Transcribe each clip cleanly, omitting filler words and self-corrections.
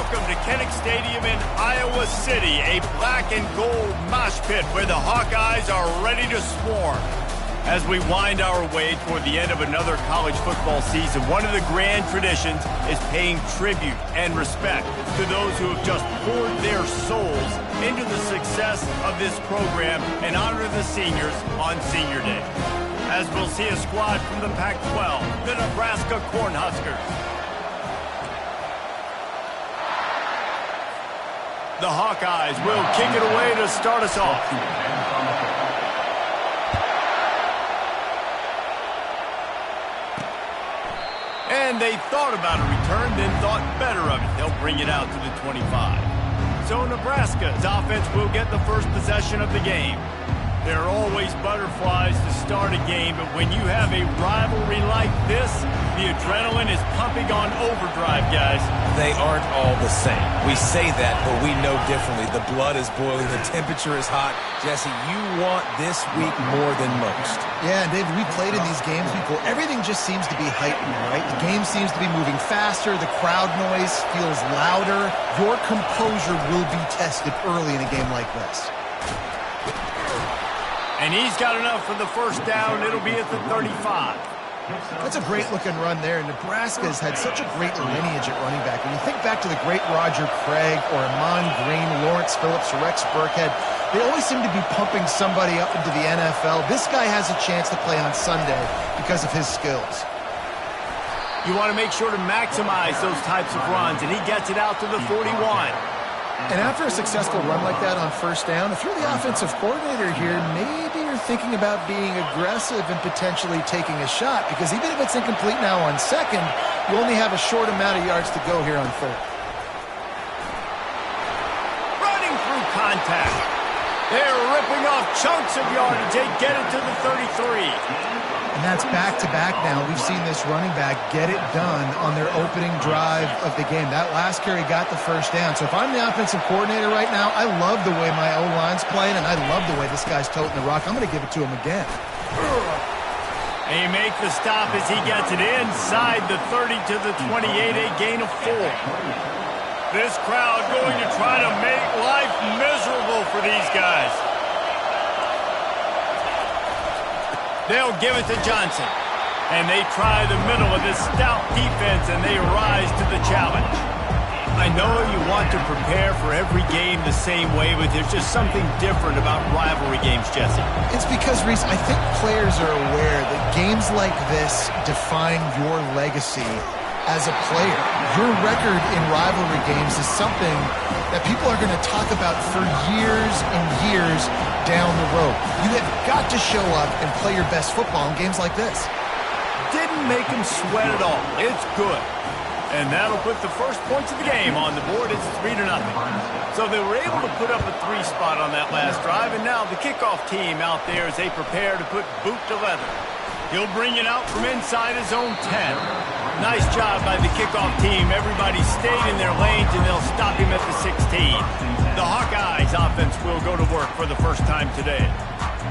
welcome to Kinnick Stadium in Iowa City, a black and gold mosh pit where the Hawkeyes are ready to swarm. As we wind our way toward the end of another college football season, one of the grand traditions is paying tribute and respect to those who have just poured their souls into the success of this program and honor the seniors on Senior Day. As we'll see a squad from the Pac-12, the Nebraska Cornhuskers. The Hawkeyes will kick it away to start us off. And they thought about a return, then thought better of it. They'll bring it out to the 25. So Nebraska's offense will get the first possession of the game. There are always butterflies to start a game, but when you have a rivalry like this, the adrenaline is pumping on overdrive, guys. They aren't all the same. We say that, but we know differently. The blood is boiling. The temperature is hot. Jesse, you want this week more than most. Yeah, and David, we played in these games before. Everything just seems to be heightened, right? The game seems to be moving faster. The crowd noise feels louder. Your composure will be tested early in a game like this. And he's got enough for the first down. It'll be at the 35. That's a great-looking run there. Nebraska's had such a great lineage at running back. When you think back to the great Roger Craig or Amon Green, Lawrence Phillips, or Rex Burkhead, they always seem to be pumping somebody up into the NFL. This guy has a chance to play on Sunday because of his skills. You want to make sure to maximize those types of runs, and he gets it out to the 41. And after a successful run like that on first down, if you're the offensive coordinator here, maybe you're thinking about being aggressive and potentially taking a shot, because even if it's incomplete now on second, you only have a short amount of yards to go here on third. Running through contact. They're ripping off chunks of yardage. They get it to the 33. And that's back-to-back now. We've seen this running back get it done on their opening drive of the game. That last carry got the first down. So if I'm the offensive coordinator right now, I love the way my O-line's playing, and I love the way this guy's toting the rock. I'm going to give it to him again. They make the stop as he gets it inside the 30 to the 28, a gain of 4. This crowd going to try to make life miserable for these guys. They'll give it to Johnson. And they try the middle of this stout defense, and they rise to the challenge. I know you want to prepare for every game the same way, but there's just something different about rivalry games, Jesse. It's because, Reese, I think players are aware that games like this define your legacy as a player. Your record in rivalry games is something that people are going to talk about for years and years down the road. You have got to show up and play your best football in games like this. Didn't make him sweat at all. It's good. And that'll put the first points of the game on the board. It's 3-0. So they were able to put up a 3 spot on that last drive, and now the kickoff team out there as they prepare to put boot to leather. He'll bring it out from inside his own 10. Nice job by the kickoff team. Everybody stayed in their lanes, and they'll stop him at the 16. The Hawkeyes offense will go to work for the first time today.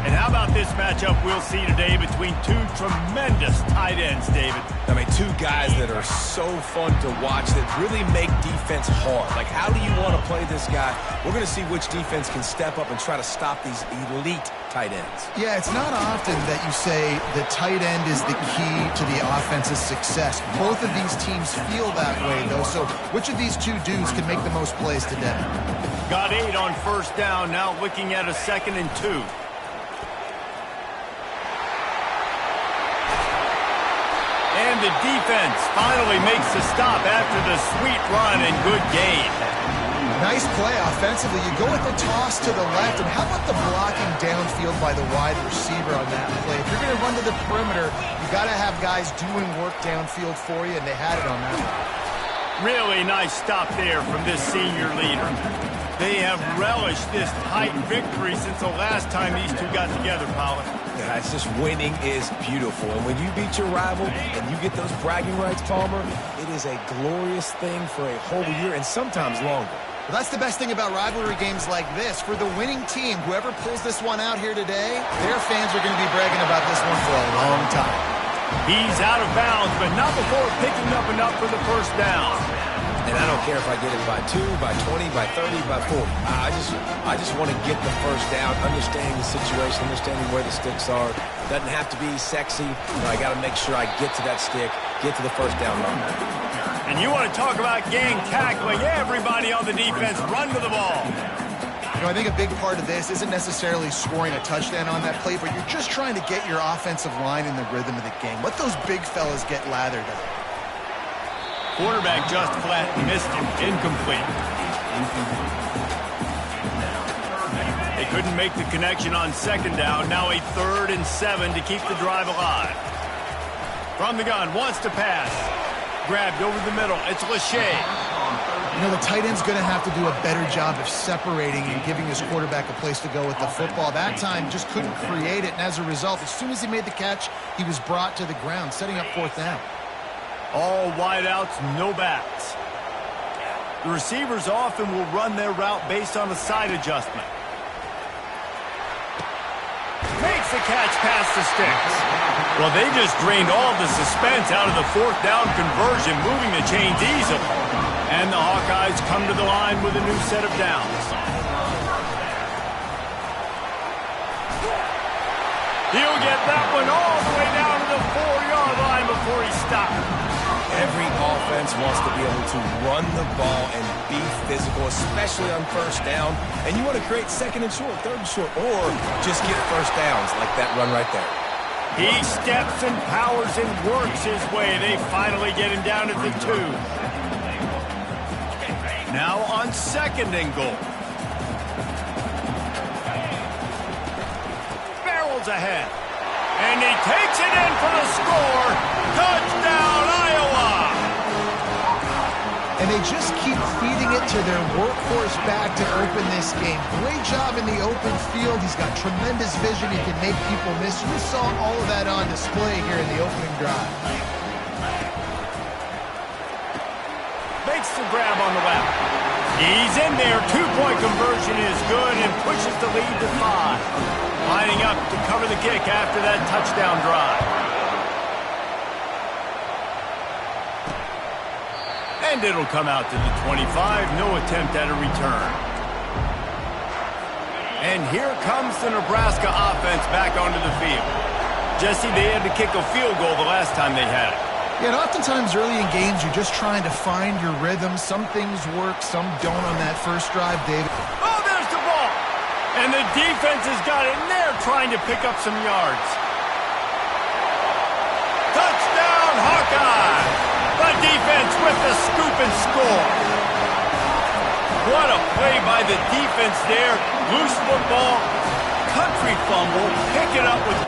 And how about this matchup we'll see today between two tremendous tight ends, David? I mean, two guys that are so fun to watch that really make defense hard. Like, how do you want to play this guy? We're going to see which defense can step up and try to stop these elite tight ends. Yeah, it's not often that you say the tight end is the key to the offense's success. Both of these teams feel that way, though. So which of these two dudes can make the most plays today? Got 8 on first down, now looking at a 2nd and 2. And the defense finally makes the stop after the sweet run and good gain. Nice play offensively. You go with the toss to the left, and how about the blocking downfield by the wide receiver on that play? If you're going to run to the perimeter, you got to have guys doing work downfield for you, and they had it on that one. Really nice stop there from this senior leader. They have relished this tight victory since the last time these two got together, Pollard. Yeah, it's just winning is beautiful. And when you beat your rival and you get those bragging rights, Palmer, it is a glorious thing for a whole year and sometimes longer. Well, that's the best thing about rivalry games like this. For the winning team, whoever pulls this one out here today, their fans are going to be bragging about this one for a long time. He's out of bounds, but not before picking up enough for the first down. And I don't care if I get it by 2, by 20, by 30, by 40. I just want to get the first down, understanding the situation, understanding where the sticks are. Doesn't have to be sexy. I got to make sure I get to that stick, get to the first down line. And you want to talk about gang tackling. Everybody on the defense run to the ball. You know, I think a big part of this isn't necessarily scoring a touchdown on that play, but you're just trying to get your offensive line in the rhythm of the game. Let those big fellas get lathered up. Quarterback just flat missed him. Incomplete. They couldn't make the connection on second down. Now a 3rd and 7 to keep the drive alive. From the gun, wants to pass. Grabbed over the middle. It's Lachey. You know, the tight end's going to have to do a better job of separating and giving his quarterback a place to go with the football. That time just couldn't create it, and as a result, as soon as he made the catch, he was brought to the ground, setting up 4th down. All wideouts, no backs. The receivers often will run their route based on a side adjustment. Makes the catch past the sticks. Well, they just drained all the suspense out of the 4th down conversion, moving the chains easily. And the Hawkeyes come to the line with a new set of downs. He'll get that one all the way down to the 4-yard line before he stops. Every offense wants to be able to run the ball and be physical, especially on 1st down. And you want to create 2nd and short, 3rd and short, or just get 1st downs like that run right there. He steps and powers and works his way. They finally get him down at the 2. Now on 2nd and goal. Barrels ahead. And he takes it in for the score. Touchdown, Iowa! And they just keep feeding it to their workhorse back to open this game. Great job in the open field. He's got tremendous vision. He can make people miss. You saw all of that on display here in the opening drive. Makes the grab on the left. He's in there. 2-point conversion is good and pushes the lead to 5. Lining up to cover the kick after that touchdown drive. And it'll come out to the 25. No attempt at a return. And here comes the Nebraska offense back onto the field. Jesse, they had to kick a field goal the last time they had it. Yeah, and oftentimes early in games, you're just trying to find your rhythm. Some things work, some don't on that first drive, David. Oh, there's the ball! And the defense has got it, and they're trying to pick up some yards. Touchdown, Hawkeye! The defense with the scoop and score. What a play by the defense there. Loose football, country fumble, pick it up with...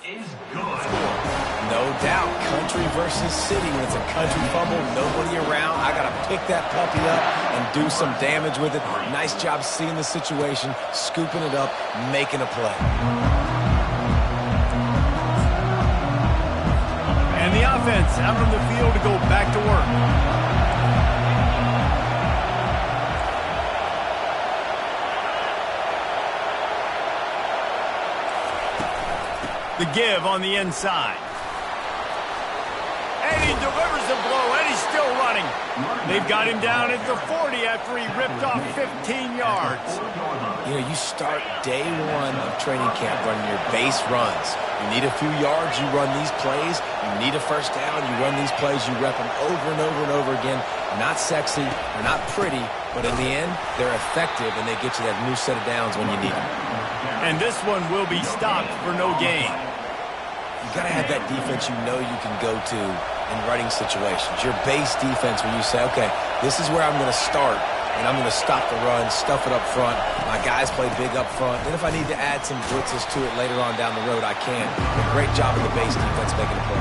Is good. No doubt, country versus city. When it's a country fumble, nobody around. I got to pick that puppy up and do some damage with it. Nice job seeing the situation, scooping it up, making a play. And the offense out on the field to go back to work. The give on the inside. And he delivers the blow, and he's still running. They've got him down at the 40 after he ripped off 15 yards. You know, you start day 1 of training camp running your base runs. You need a few yards, you run these plays. You need a first down, you run these plays. You rep them over and over and over again. Not sexy, they're not pretty, but in the end, they're effective, and they get you that new set of downs when you need them. And this one will be stopped for no gain. You got to have that defense you know you can go to in running situations. Your base defense when you say, okay, this is where I'm going to start, and I'm going to stop the run, stuff it up front. My guys play big up front. Then if I need to add some blitzes to it later on down the road, I can. But great job of the base defense making a play.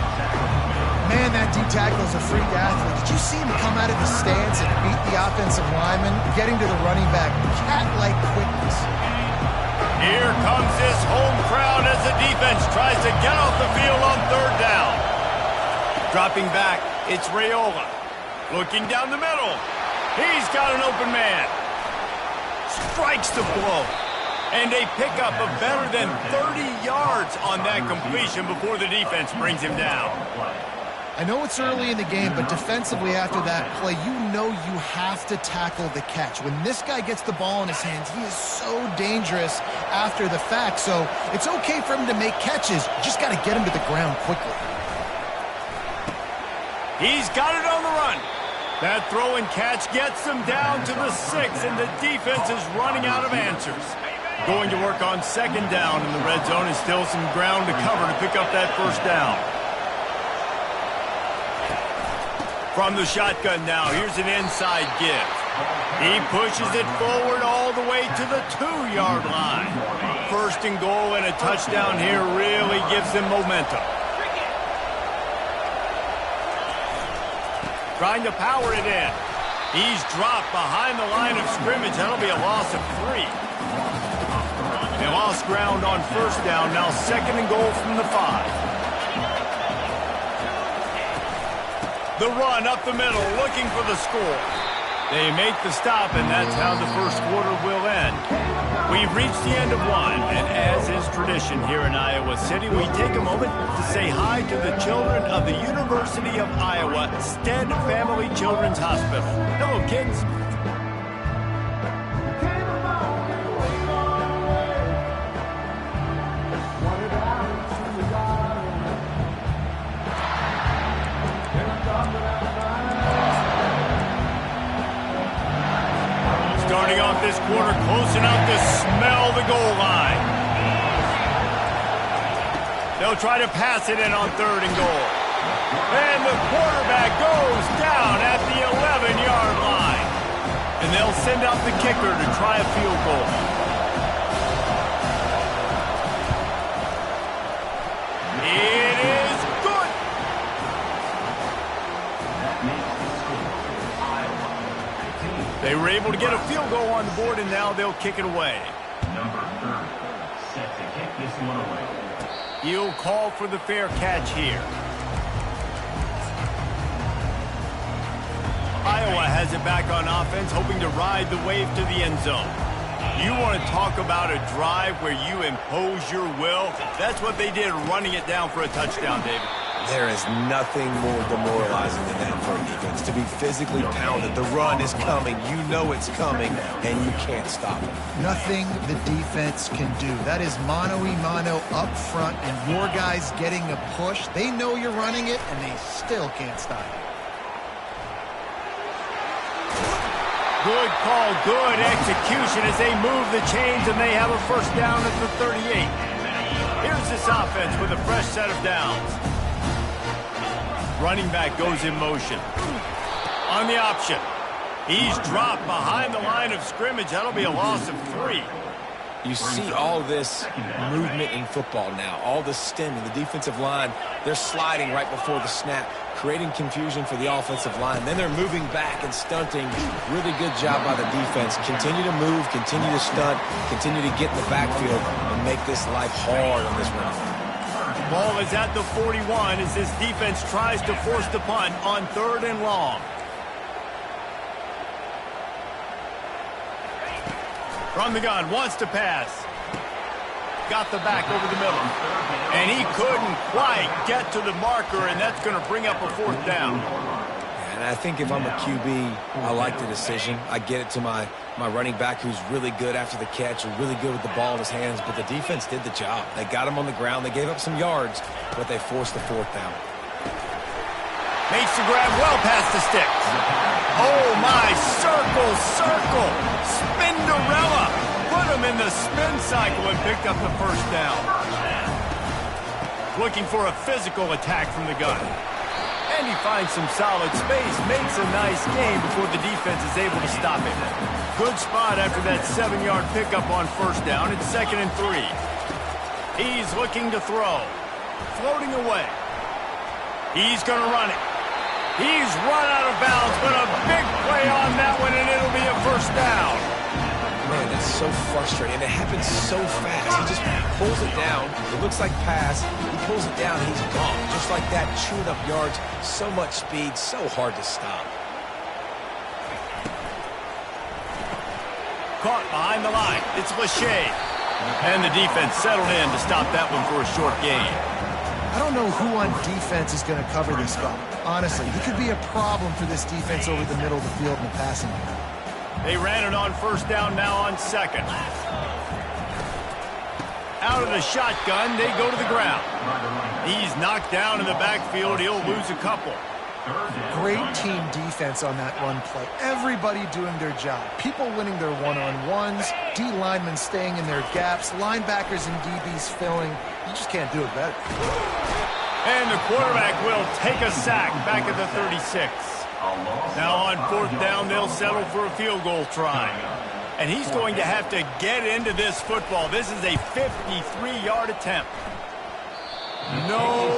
Man, that D-tackle is a freak athlete. Did you see him come out of his stance and beat the offensive lineman, getting to the running back, cat-like quickness? Here comes this home crowd as the defense tries to get off the field on third down. Dropping back, it's Raiola. Looking down the middle. He's got an open man. Strikes the blow. And a pickup of better than 30 yards on that completion before the defense brings him down. I know it's early in the game, but defensively after that play, you know you have to tackle the catch. When this guy gets the ball in his hands, he is so dangerous after the fact. So it's okay for him to make catches. You just got to get him to the ground quickly. He's got it on the run. That throw and catch gets them down to the 6, and the defense is running out of answers. Going to work on second down in the red zone, and still some ground to cover to pick up that first down. From the shotgun now, here's an inside give. He pushes it forward all the way to the 2-yard line. First and goal and a touchdown here really gives them momentum. Trying to power it in. He's dropped behind the line of scrimmage. That'll be a loss of 3. They lost ground on first down. Now second and goal from the 5. The run up the middle, looking for the score. They make the stop, and that's how the first quarter will end. We've reached the end of one, and as is tradition here in Iowa City, we take a moment to say hi to the children of the University of Iowa Stead Family Children's Hospital. Hello, kids. Starting off this quarter close enough to smell the goal line. They'll try to pass it in on third and goal. And the quarterback goes down at the 11-yard line. And they'll send out the kicker to try a field goal. It is good. They were able to get a field goal on the board, and now they'll kick it away. Number 30, set to kick this one away. He'll call for the fair catch here. Iowa has it back on offense, hoping to ride the wave to the end zone. You want to talk about a drive where you impose your will? That's what they did, running it down for a touchdown, David. There is nothing more demoralizing than that for a defense. To be physically pounded. The run is coming. You know it's coming, and you can't stop it. Nothing the defense can do. That is mano-a-mano up front, and your guys getting a push. They know you're running it, and they still can't stop it. Good call, good execution as they move the chains, and they have a first down at the 38. Here's this offense with a fresh set of downs. Running back goes in motion. On the option. He's dropped behind the line of scrimmage. That'll be a loss of 3. You see all this movement in football now, all the stemming, the defensive line, they're sliding right before the snap, creating confusion for the offensive line. Then they're moving back and stunting. Really good job by the defense. Continue to move, continue to stunt, continue to get in the backfield and make this life hard on this run. Ball is at the 41 as this defense tries to force the punt on third and long. From the gun, wants to pass. Got the back over the middle. And he couldn't quite get to the marker, and that's going to bring up a fourth down. And I think if I'm a QB, I like the decision. I get it to my running back who's really good after the catch and really good with the ball in his hands, but the defense did the job. They got him on the ground. They gave up some yards, but they forced the fourth down. Makes the grab well past the sticks. Oh, my, circle, Spinderella. Put him in the spin cycle and picked up the first down. Looking for a physical attack from the gun. And he finds some solid space, makes a nice gain before the defense is able to stop him. Good spot after that 7-yard pickup on first down. It's 2nd and 3. He's looking to throw. Floating away. He's going to run it. He's run out of bounds, but a big play on that one, and it'll be a first down. Man, that's so frustrating. It happens so fast. He just pulls it down. It looks like pass. He pulls it down, he's gone. Just like that, chewing up yards. So much speed, so hard to stop. Caught behind the line. It's Lachey. And the defense settled in to stop that one for a short gain. I don't know who on defense is going to cover this guy. Honestly, he could be a problem for this defense over the middle of the field in the passing game. They ran it on first down, now on second. Out of the shotgun, they go to the ground. He's knocked down in the backfield. He'll lose a couple. Great team defense on that run play. Everybody doing their job. People winning their one-on-ones, D linemen staying in their gaps, linebackers and DBs filling. You just can't do it better. And the quarterback will take a sack back at the 36. Now on fourth down, they'll settle for a field goal try. And he's going to have to get into this football. This is a 53-yard attempt. No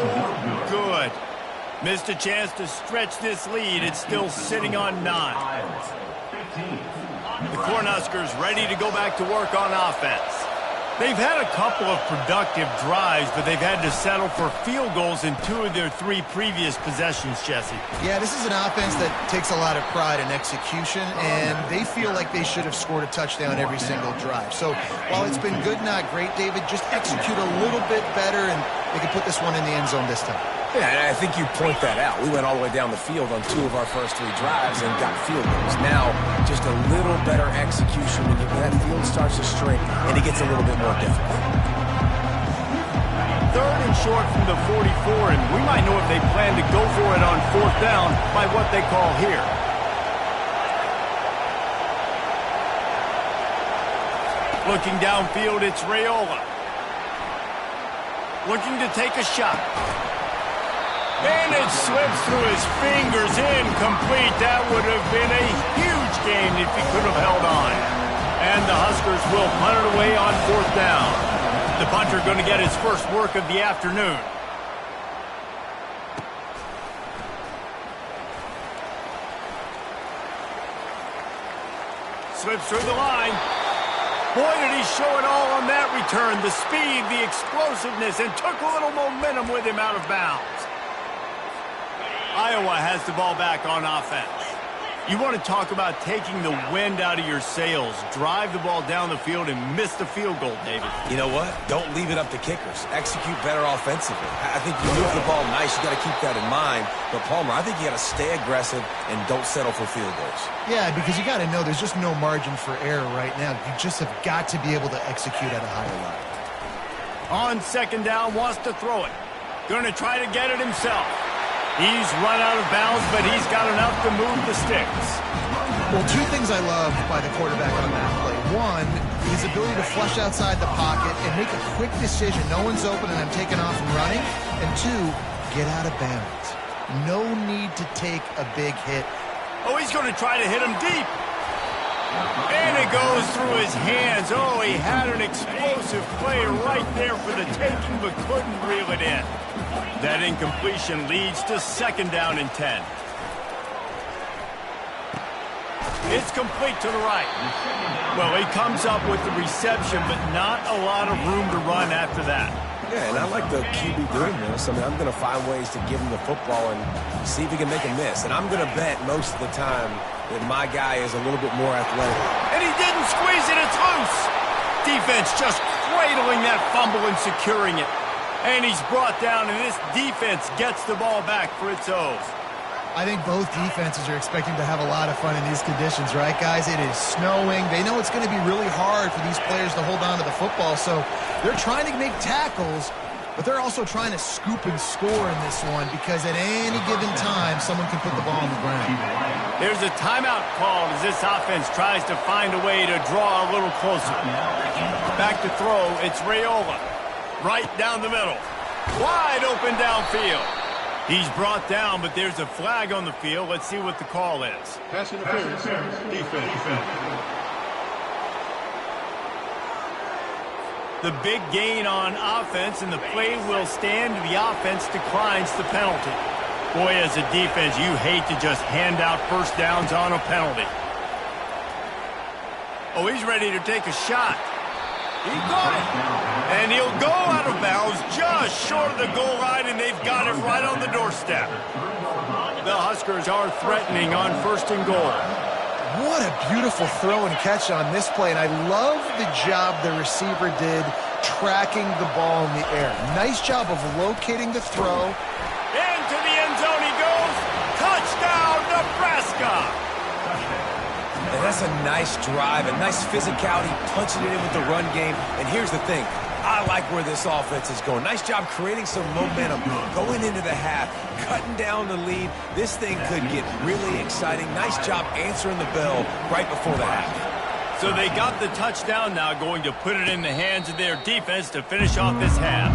good. Missed a chance to stretch this lead. It's still sitting on 9. The Cornhuskers ready to go back to work on offense. They've had a couple of productive drives, but they've had to settle for field goals in 2 of their 3 previous possessions, Jesse. Yeah, this is an offense that takes a lot of pride in execution, and they feel like they should have scored a touchdown every single drive. So while it's been good, not great, David, just execute a little bit better, and they can put this one in the end zone this time. Yeah, and I think you point that out. We went all the way down the field on 2 of our first 3 drives and got field goals. Now, just a little better execution when that field starts to shrink and it gets a little bit more difficult. 3rd and short from the 44, and we might know if they plan to go for it on fourth down by what they call here. Looking downfield, it's Raiola. Looking to take a shot. And it slips through his fingers, incomplete. That would have been a huge gain if he could have held on. And the Huskers will punt it away on fourth down. The punter going to get his first work of the afternoon. Slips through the line. Boy, did he show it all on that return. The speed, the explosiveness, and took a little momentum with him out of bounds. Iowa has the ball back on offense. You want to talk about taking the wind out of your sails. Drive the ball down the field and miss the field goal, David. You know what? Don't leave it up to kickers. Execute better offensively. I think you move the ball nice. You got to keep that in mind. But, Palmer, I think you got to stay aggressive and don't settle for field goals. Yeah, because you got to know there's just no margin for error right now. You just have got to be able to execute at a higher level. On second down, wants to throw it. Going to try to get it himself. He's run out of bounds, but he's got enough to move the sticks. Well, 2 things I love by the quarterback on that play. 1, his ability to flush outside the pocket and make a quick decision. No one's open and I'm taking off and running. And 2, get out of bounds. No need to take a big hit. Oh, he's going to try to hit him deep. And it goes through his hands. Oh, he had an explosive play right there for the taking, but couldn't reel it in. That incompletion leads to second down and 10. It's complete to the right. Well, he comes up with the reception, but not a lot of room to run after that. Yeah, and I like the QB doing this. I mean, I'm going to find ways to give him the football and see if he can make a miss. And I'm going to bet most of the time that my guy is a little bit more athletic. And he didn't squeeze it. It's loose. Defense just cradling that fumble and securing it. And he's brought down, and this defense gets the ball back for its O's. I think both defenses are expecting to have a lot of fun in these conditions, right, guys? It is snowing. They know it's going to be really hard for these players to hold on to the football, so they're trying to make tackles, but they're also trying to scoop and score in this one because at any given time, someone can put the ball on the ground. There's a timeout called as this offense tries to find a way to draw a little closer. Back to throw, it's Raiola. Right down the middle. Wide open downfield. He's brought down, but there's a flag on the field. Let's see what the call is. Pass interference. Defense. The big gain on offense, and the play will stand. The offense declines the penalty. Boy, as a defense, you hate to just hand out first downs on a penalty. Oh, he's ready to take a shot. He got it. And he'll go out of bounds just short of the goal line, and they've got it right on the doorstep. The Huskers are threatening on 1st and goal. What a beautiful throw and catch on this play, and I love the job the receiver did tracking the ball in the air. Nice job of locating the throw. Into the end zone he goes. Touchdown, Nebraska! And that's a nice drive, a nice physicality, punching it in with the run game. And here's the thing. I like where this offense is going. Nice job creating some momentum, going into the half, cutting down the lead. This thing could get really exciting. Nice job answering the bell right before the half. So they got the touchdown now, going to put it in the hands of their defense to finish off this half.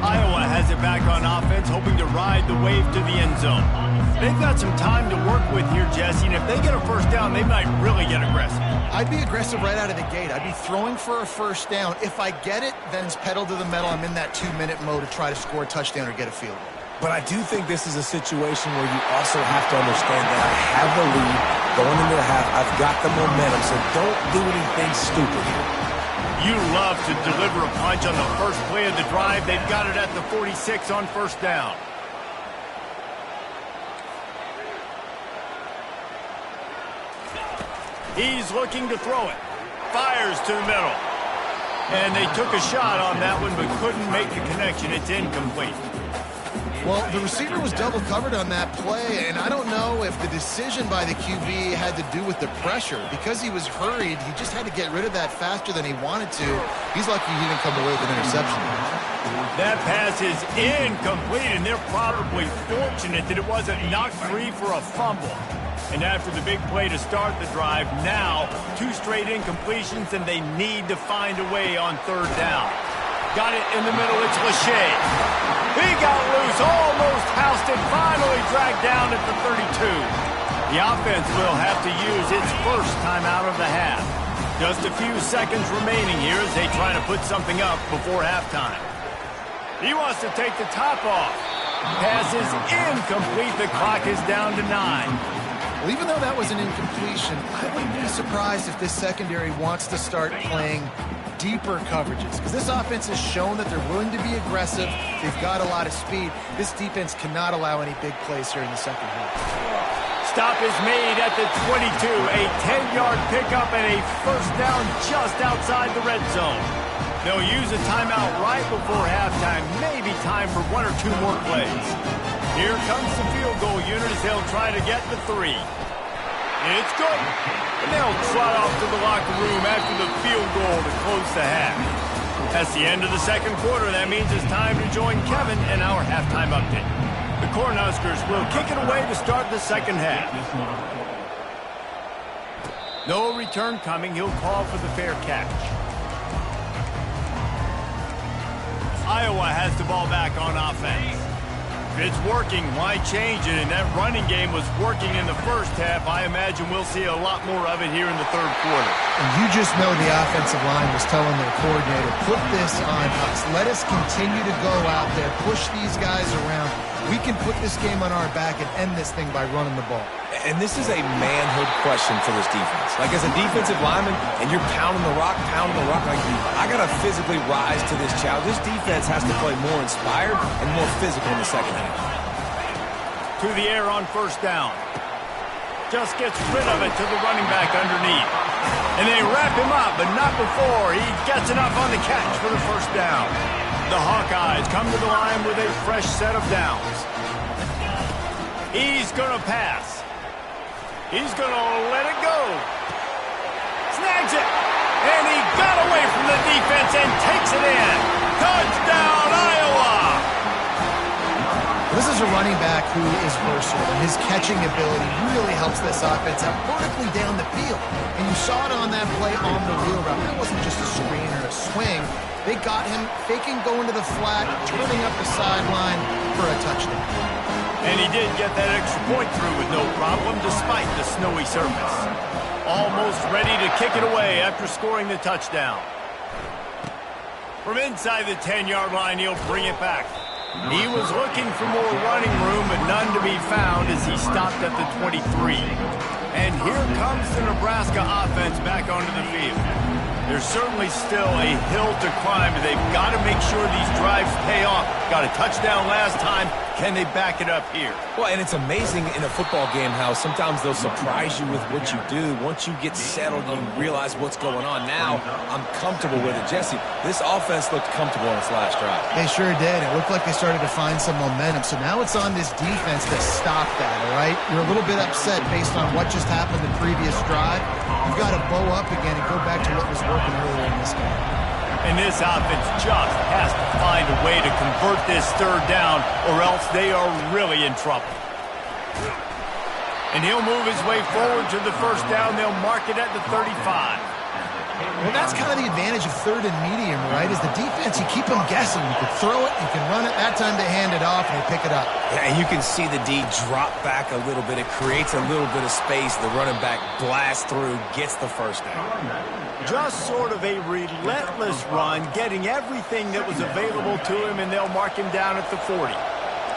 Iowa has it back on offense, hoping to ride the wave to the end zone. They've got some time to work with here, Jesse, and if they get a first down, they might really get aggressive. I'd be aggressive right out of the gate. I'd be throwing for a first down. If I get it, then it's pedal to the metal. I'm in that 2-minute mode to try to score a touchdown or get a field goal. But I do think this is a situation where you also have to understand that I have the lead going into the half. I've got the momentum, so don't do anything stupid here. You love to deliver a punch on the first play of the drive. They've got it at the 46 on first down. He's looking to throw it. Fires to the middle. And they took a shot on that one but couldn't make the connection. It's incomplete. Well, the receiver was double covered on that play, and I don't know if the decision by the QB had to do with the pressure. Because he was hurried, he just had to get rid of that faster than he wanted to. He's lucky he didn't come away with an interception. That pass is incomplete, and they're probably fortunate that it wasn't knocked free for a fumble. And after the big play to start the drive, now 2 straight incompletions, and they need to find a way on 3rd down. Got it in the middle, it's Lachey. He got loose, almost housed it, finally dragged down at the 32. The offense will have to use its first timeout of the half. Just a few seconds remaining here as they try to put something up before halftime. He wants to take the top off. Pass is incomplete, the clock is down to 9. Well, even though that was an incompletion, I wouldn't be surprised if this secondary wants to start playing deeper coverages, because this offense has shown that they're willing to be aggressive. They've got a lot of speed. This defense cannot allow any big plays here in the second half. Stop is made at the 22. A 10-yard pickup and a first down just outside the red zone. They'll use a timeout right before halftime. Maybe time for 1 or 2 more plays. Here comes the field goal unit as they'll try to get the 3. It's good. And they'll trot off to the locker room after the field goal to close the half. That's the end of the second quarter. That means it's time to join Kevin in our halftime update. The Cornhuskers will kick it away to start the second half. No return coming. He'll call for the fair catch. Iowa has the ball back on offense. If it's working, why change it? And that running game was working in the first half. I imagine we'll see a lot more of it here in the third quarter. And you just know the offensive line was telling their coordinator, put this on us. Let us continue to go out there, push these guys around. We can put this game on our back and end this thing by running the ball. And this is a manhood question for this defense. Like, as a defensive lineman, and you're pounding the rock, like, I got to physically rise to this challenge. This defense has to play more inspired and more physical in the second half. To the air on first down. Just gets rid of it to the running back underneath. And they wrap him up, but not before he gets enough on the catch for the first down. The Hawkeyes come to the line with a fresh set of downs. He's going to pass. He's going to let it go. Snags it. And he got away from the defense and takes it in. Touchdown, Iowa! This is has a running back who is versatile, and his catching ability really helps this offense out vertically down the field. And you saw it on that play on the wheel route. That wasn't just a screen or a swing. They got him faking going to the flat, turning up the sideline for a touchdown. And he did get that extra point through with no problem despite the snowy surface. Almost ready to kick it away after scoring the touchdown. From inside the 10-yard line, he'll bring it back. He was looking for more running room, but none to be found as he stopped at the 23. And here comes the Nebraska offense back onto the field. There's certainly still a hill to climb, but they've got to make sure these drives pay off. Got a touchdown last time. Can they back it up here? Well, and it's amazing in a football game how sometimes they'll surprise you with what you do. Once you get settled, you realize what's going on. Now, I'm comfortable with it. Jesse, this offense looked comfortable on its last drive. They sure did. It looked like they started to find some momentum. So now it's on this defense to stop that, all right? You're a little bit upset based on what just happened the previous drive. You've got to bow up again and go back to what was working earlier in this game. And this offense just has to find a way to convert this third down, or else they are really in trouble. And he'll move his way forward to the first down. They'll mark it at the 35. Well, that's kind of the advantage of third and medium, right? Is the defense, you keep them guessing. You can throw it, you can run it. That time they hand it off and they pick it up. Yeah, and you can see the D drop back a little bit. It creates a little bit of space. The running back blasts through, gets the first down. Just sort of a relentless run, getting everything that was available to him, and they'll mark him down at the 40.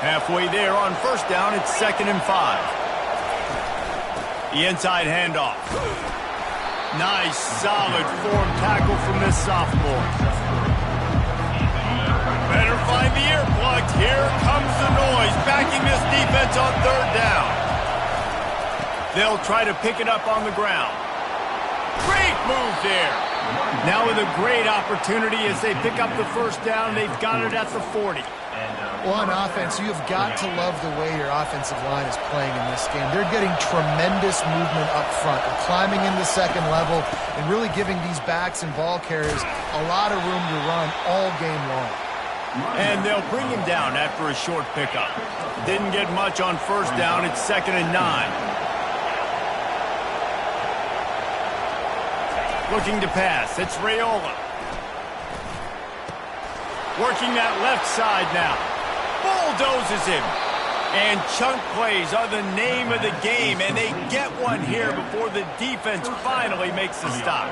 Halfway there on first down, it's 2nd and 5. The inside handoff. Nice, solid form tackle from this sophomore. Better find the earplugs. Here comes the noise, backing this defense on third down. They'll try to pick it up on the ground. Great move there. Now with a great opportunity as they pick up the first down, they've got it at the 40. Well, on offense, you've got to love the way your offensive line is playing in this game. They're getting tremendous movement up front. They're climbing in the second level and really giving these backs and ball carriers a lot of room to run all game long. And they'll bring him down after a short pickup. Didn't get much on first down. It's 2nd and 9. Looking to pass. It's Raiola. Working that left side now. Bulldozes him. And chunk plays are the name of the game, and they get one here before the defense finally makes the stop.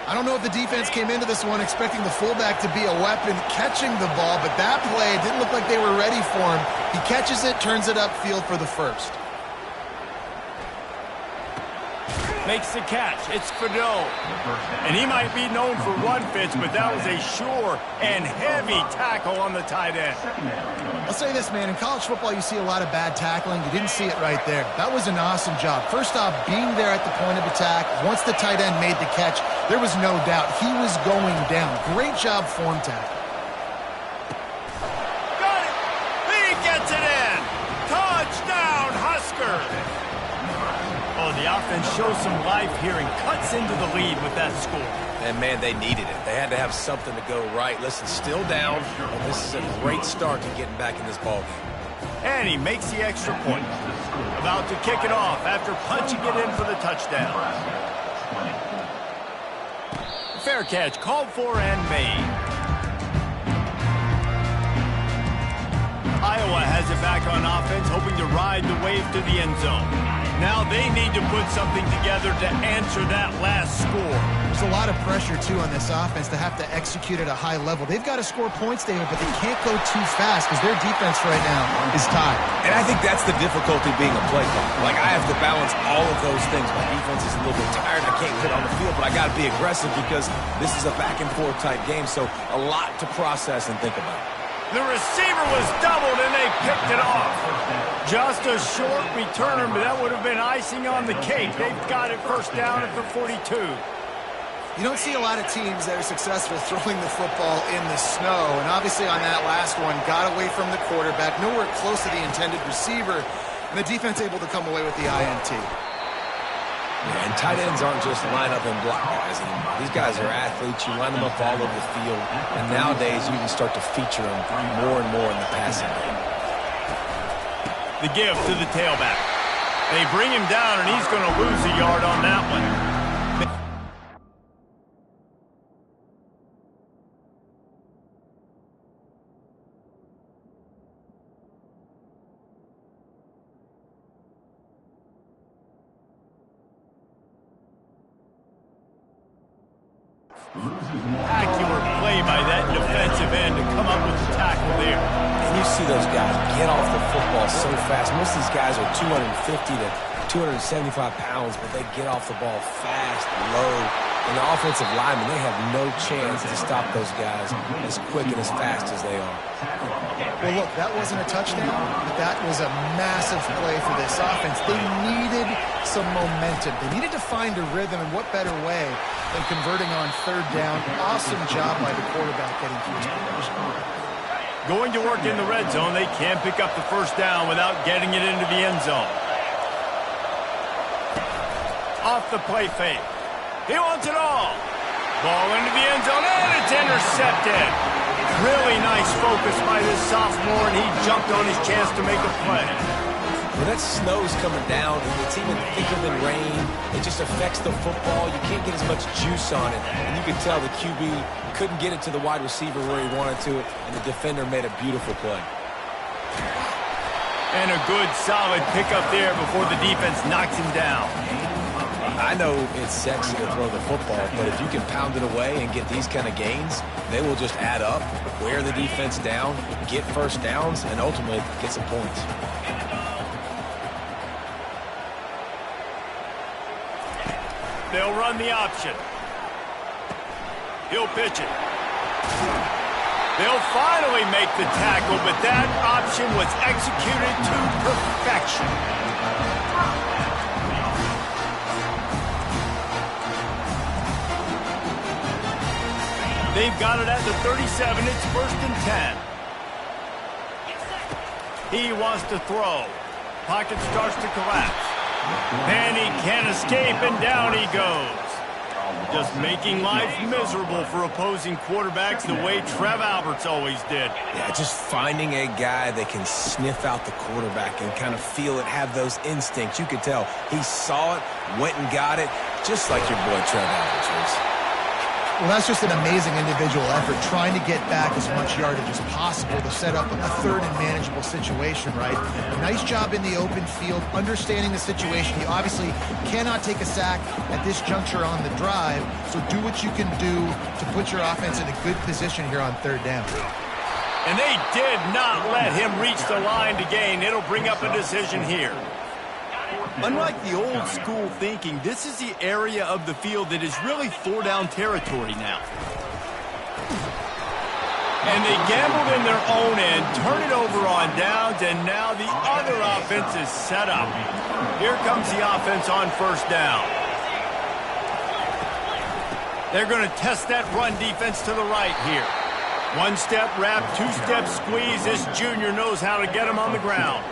I don't know if the defense came into this one expecting the fullback to be a weapon catching the ball, but that play, it didn't look like they were ready for him. He catches it, turns it upfield for the first. Makes the catch. It's Fado. And he might be known for run fits, but that was a sure and heavy tackle on the tight end. I'll say this, man. In college football, you see a lot of bad tackling. You didn't see it right there. That was an awesome job. First off, being there at the point of attack. Once the tight end made the catch, there was no doubt he was going down. Great job form tackle. Got it. He gets it in. Touchdown, Husker. Oh, the offense shows some life here and cuts into the lead with that score. And, man, they needed it. They had to have something to go right. Listen, still down, and this is a great start to getting back in this ballgame. And he makes the extra point. About to kick it off after punching it in for the touchdown. Fair catch, called for and made. Iowa has it back on offense, hoping to ride the wave to the end zone. Now they need to put something together to answer that last score. There's a lot of pressure, too, on this offense to have to execute at a high level. They've got to score points, David, but they can't go too fast because their defense right now is tied. And I think that's the difficulty being a play caller. Like, I have to balance all of those things. My defense is a little bit tired. I can't get on the field, but I got to be aggressive because this is a back-and-forth type game, so a lot to process and think about. The receiver was doubled, and they picked it off. Just a short return, but that would have been icing on the cake. They've got it first down at the 42. You don't see a lot of teams that are successful throwing the football in the snow, and obviously on that last one, got away from the quarterback, nowhere close to the intended receiver, and the defense able to come away with the INT. Yeah, and tight ends aren't just line up and block guys anymore. These guys are athletes. You line them up all over the field, and nowadays you can start to feature them more and more in the passing game. The give to the tailback. They bring him down, and he's going to lose a yard on that one. Accurate play by that defensive end to come up with the tackle there. And you see those guys get off the football so fast. Most of these guys are 250 to 275 pounds, but they get off the ball fast, low. And the offensive linemen, they have no chance to stop those guys as quick and as fast as they are. Well, look, that wasn't a touchdown, but that was a massive play for this offense. They needed some momentum. They needed to find a rhythm, and what better way than converting on third down. Awesome job by the quarterback getting through his progression. Going to work in the red zone, they can't pick up the first down without getting it into the end zone. Off the play fake. He wants it all. Ball into the end zone, and it's intercepted. Really nice focus by this sophomore, and he jumped on his chance to make a play. When that snow's coming down, and it's even thicker than rain, it just affects the football. You can't get as much juice on it. And you can tell the QB couldn't get it to the wide receiver where he wanted to, and the defender made a beautiful play. And a good, solid pickup there before the defense knocks him down. I know it's sexy to throw the football, but if you can pound it away and get these kind of gains, they will just add up, wear the defense down, get first downs, and ultimately get some points. They'll run the option. He'll pitch it. They'll finally make the tackle, but that option was executed to perfection. They've got it at the 37. It's 1st and 10. He wants to throw. Pocket starts to collapse. And he can't escape, and down he goes. Just making life miserable for opposing quarterbacks the way Trev Alberts always did. Yeah, just finding a guy that can sniff out the quarterback and kind of feel it, have those instincts. You could tell he saw it, went and got it, just like your boy Trev Alberts was. Well, that's just an amazing individual effort, trying to get back as much yardage as possible to set up a third and manageable situation, right? A nice job in the open field, understanding the situation. You obviously cannot take a sack at this juncture on the drive, so do what you can do to put your offense in a good position here on third down. And they did not let him reach the line to gain. It'll bring up a decision here. Unlike the old school thinking, this is the area of the field that is really four-down territory now. And they gambled in their own end, turn it over on downs, and now the other offense is set up. Here comes the offense on first down. They're going to test that run defense to the right here. One-step wrap, two-step squeeze. This junior knows how to get them on the ground.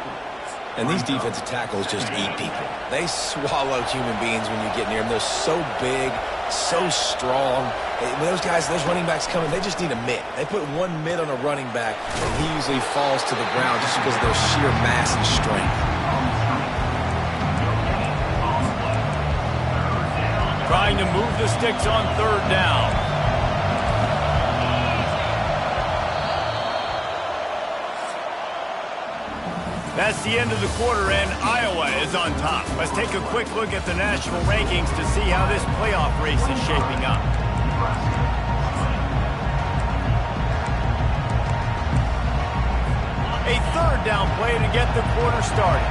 And these defensive tackles just eat people. They swallow human beings when you get near them. They're so big, so strong. When those guys, those running backs come in, they just need a mitt. They put one mitt on a running back, and he usually falls to the ground just because of their sheer mass and strength. Trying to move the sticks on third down. That's the end of the quarter, and Iowa is on top. Let's take a quick look at the national rankings to see how this playoff race is shaping up. A third down play to get the quarter started.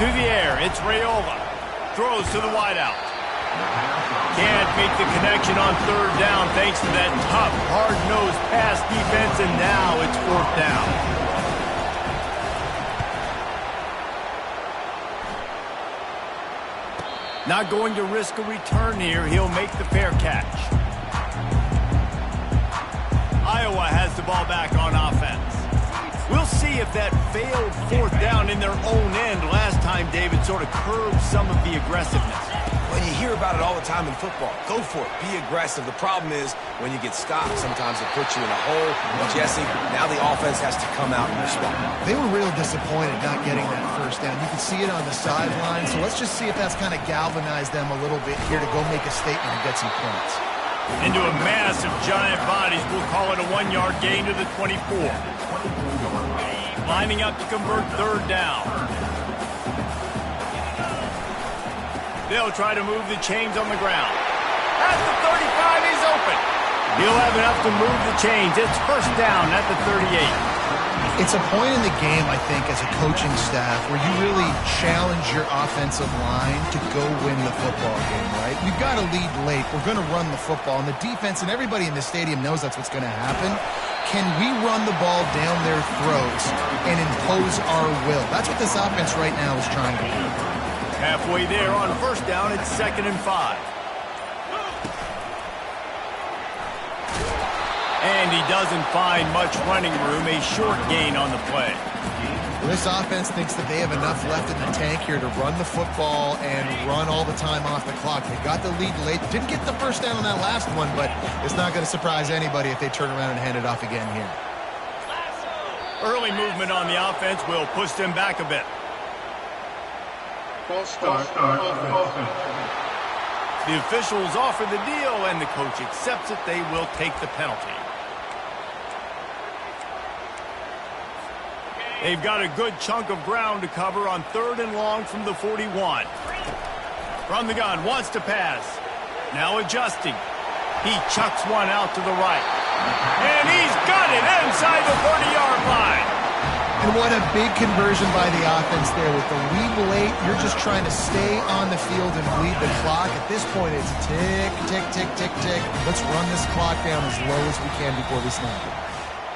To the air, it's Raiola. Throws to the wideout. Can't make the connection on third down thanks to that tough, hard-nosed pass defense, and now it's fourth down. Not going to risk a return here. He'll make the fair catch. Iowa has the ball back on offense. We'll see if that failed fourth down in their own end last time, David, sort of curbed some of the aggressiveness. Well, you hear about it all the time in football. Go for it. Be aggressive. The problem is when you get stopped, sometimes it puts you in a hole. And Jesse, now the offense has to come out and respond. They were real disappointed not getting that first down. You can see it on the sideline. So let's just see if that's kind of galvanized them a little bit here to go make a statement and get some points. Into a mass of giant bodies. We'll call it a 1-yard gain to the 24. Lining up to convert third down. They'll try to move the chains on the ground. At the 35, he's open. He'll have enough to move the chains. It's first down at the 38. It's a point in the game, I think, as a coaching staff where you really challenge your offensive line to go win the football game, right? We've got to lead late. We're going to run the football. And the defense and everybody in the stadium knows that's what's going to happen. Can we run the ball down their throats and impose our will? That's what this offense right now is trying to do. Halfway there on first down, it's 2nd and 5. And he doesn't find much running room, a short gain on the play. This offense thinks that they have enough left in the tank here to run the football and run all the time off the clock. They got the lead late. Didn't get the first down on that last one, but it's not going to surprise anybody if they turn around and hand it off again here. Early movement on the offense will push them back a bit. False start. Offense. The officials offer the deal, and the coach accepts it. They will take the penalty. They've got a good chunk of ground to cover on 3rd and long from the 41. From the gun, wants to pass. Now adjusting. He chucks one out to the right. And he's got it inside the 30-yard line. And what a big conversion by the offense there. With the lead late, you're just trying to stay on the field and bleed the clock. At this point, it's tick, tick, tick, tick, tick. Let's run this clock down as low as we can before we snap it.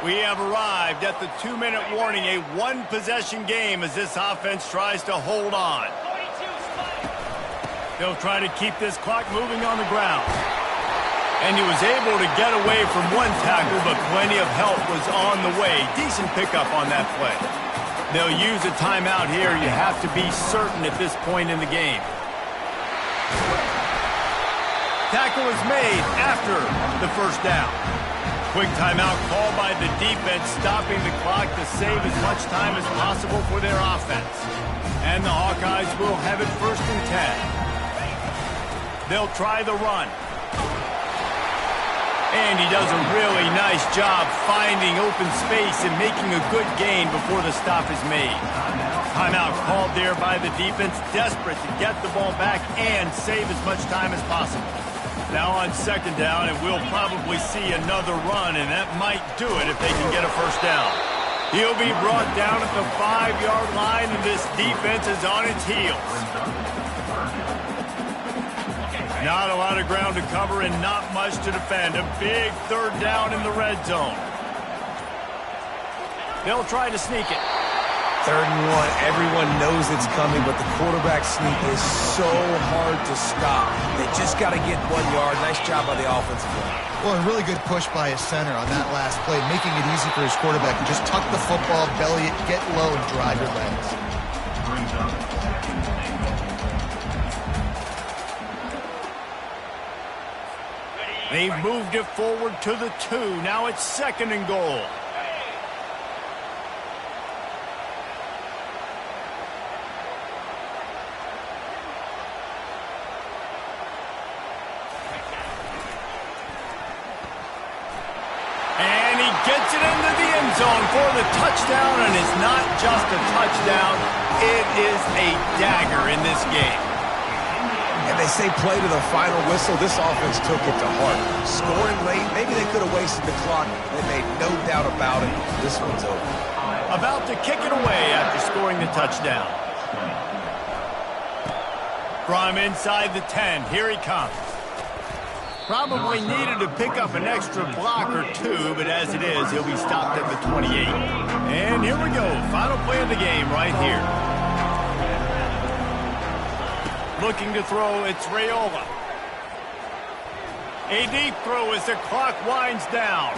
We have arrived at the 2-minute warning, a one-possession game as this offense tries to hold on. They'll try to keep this clock moving on the ground. And he was able to get away from one tackle, but plenty of help was on the way. Decent pickup on that play. They'll use a timeout here. You have to be certain at this point in the game. Tackle is made after the first down. Quick timeout called by the defense, stopping the clock to save as much time as possible for their offense. And the Hawkeyes will have it 1st and 10. They'll try the run. And he does a really nice job finding open space and making a good gain before the stop is made. Timeout called there by the defense, desperate to get the ball back and save as much time as possible. Now on 2nd down, and we'll probably see another run, and that might do it if they can get a first down. He'll be brought down at the 5-yard line, and this defense is on its heels. Not a lot of ground to cover and not much to defend. A big 3rd down in the red zone. They'll try to sneak it. 3rd and 1, everyone knows it's coming, but the quarterback sneak is so hard to stop. They just got to get 1 yard. Nice job by the offensive line. Well, a really good push by his center on that last play, making it easy for his quarterback to just tuck the football, belly it, get low, and drive your legs. They've moved it forward to the 2. Now it's 2nd and goal. Gets it into the end zone for the touchdown, and it's not just a touchdown, it is a dagger in this game. And they say play to the final whistle. This offense took it to heart. Scoring late, maybe they could have wasted the clock. They made no doubt about it. This one's over. About to kick it away after scoring the touchdown. From inside the 10, here he comes. Probably needed to pick up an extra block or two, but as it is, he'll be stopped at the 28. And here we go. Final play of the game right here. Looking to throw, it's Raiola. A deep throw as the clock winds down.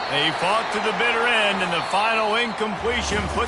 They fought to the bitter end, and the final incompletion puts